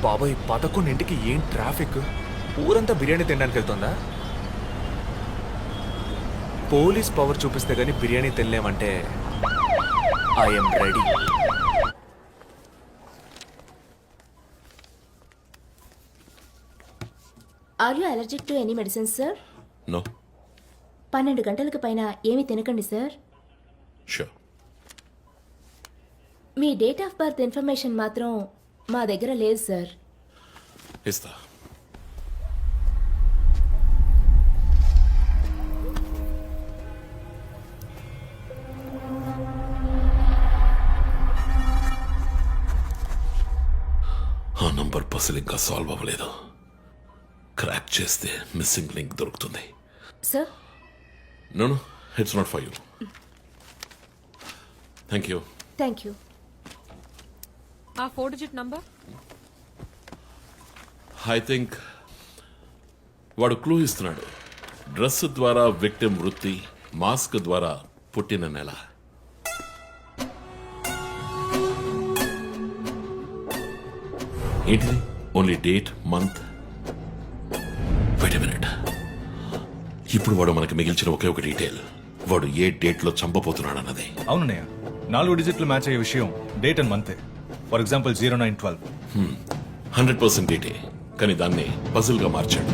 బాబాయ్ 11ంటికి ఏం ట్రాఫిక్? ఊరంతా బిర్యానీ తినడానికి వెళ్తుందా? పోలీస్ పవర్ చూపిస్తే గానీ బిర్యానీ తినలేమంటే I'm ready. Are you allergic to any medicines sir? No. 12 గంటలకు పైన ఏమీ తినకండి సార్. షూర్. మీ డేట్ ఆఫ్ బర్త్ ఇన్ఫర్మేషన్ మాత్రం మా దగ్గర లేదు సార్. ఇస్తా. ఆ నంబర్ పసిల్ ఇంకా సాల్వ్ అవ్వలేదు. క్రాక్ చేస్తే మిస్సింగ్ లింక్ దొరుకుతుంది. Sir no no, it's not for you. Thank you. Thank you. ఆ 4 digit నంబర్. ఐ థింక్ వాడు క్లూ ఇస్తున్నాడు. డ్రెస్ ద్వారా విక్టిమ్ వృత్తి, మాస్క్ ద్వారా పుట్టిన నెల. ఏంటిది? Only date, month. Wait a minute. ఇప్పుడు వాడు మనకి మిగిల్చిన ఒకే ఒక డీటెయిల్, వాడు ఏ డేట్ లో చంపబోతున్నాడు అన్నది. అవునన్నయ్య, 4 డిజిట్లు మ్యాచ్ అయ్యే విషయం డేట్ అండ్ మంతే. For example 0912. 100% డేటే, కానీ దాన్ని పజిల్ గా మార్చాడు.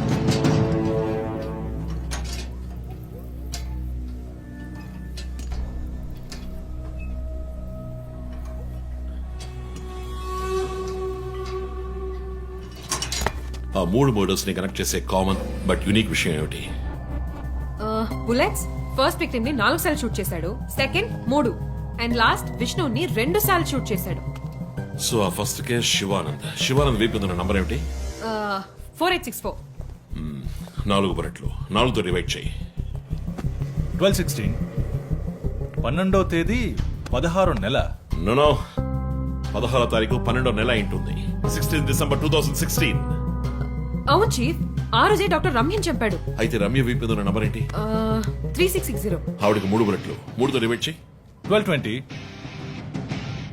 ఆ 3 మర్డర్స్ ని కనెక్ట్ చేసే కామన్ బట్ యూనిక్ విషయం ఏమిటి? బుల్లెట్స్. ఫస్ట్ విక్టిమ్ ని 4 సార్లు షూట్ చేశాడు, సెకండ్ 3, అండ్ లాస్ట్ విష్ణుని 2 సార్లు షూట్ చేశాడు. సో ఆ ఫస్ట్ కేస్ శివానంద్ వీపు ఉన్న నంబర్ ఏమిటి? 4864. 4 బుల్లెట్లు, 4తో డివైడ్ చేయి. 12/16. 12వ తేదీ 16వ నెల. నో, 16వ తారీఖు 12వ నెల ఉంటుంది. 16 డిసెంబర్ 2016. అవును చీఫ్, ఆ రోజే డాక్టర్ రమ్యని చంపాడు. అయితే రమ్య వీపు ఉన్న నంబర్ ఏంటి? 3660. ఆవిడకి 3 బుల్లెట్లు, 3తో డివైడ్ చేయి. 12/20.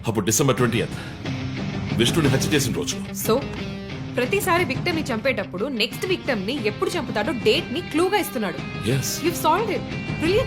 అప్పుడు డిసెంబర్ 20th విష్ణుని హత్య చేసిన రోజు. సో ప్రతిసారి విక్టిమ్ ని చంపేటప్పుడు నెక్స్ట్ విక్టిమ్ ని ఎప్పుడు చంపుతాడో డేట్ ని క్లూగా ఇస్తున్నాడు. Yes. You've solved it. Brilliant.